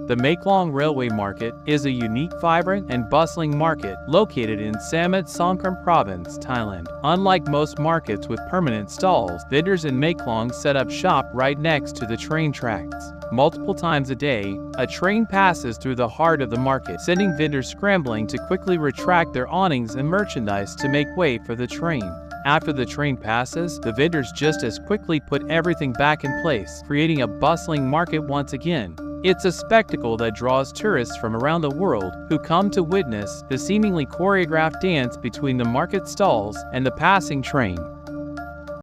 The Maeklong Railway Market is a unique, vibrant, and bustling market located in Samut Songkhram Province, Thailand. Unlike most markets with permanent stalls, vendors in Maeklong set up shop right next to the train tracks. Multiple times a day, a train passes through the heart of the market, sending vendors scrambling to quickly retract their awnings and merchandise to make way for the train. After the train passes, the vendors just as quickly put everything back in place, creating a bustling market once again. It's a spectacle that draws tourists from around the world who come to witness the seemingly choreographed dance between the market stalls and the passing train.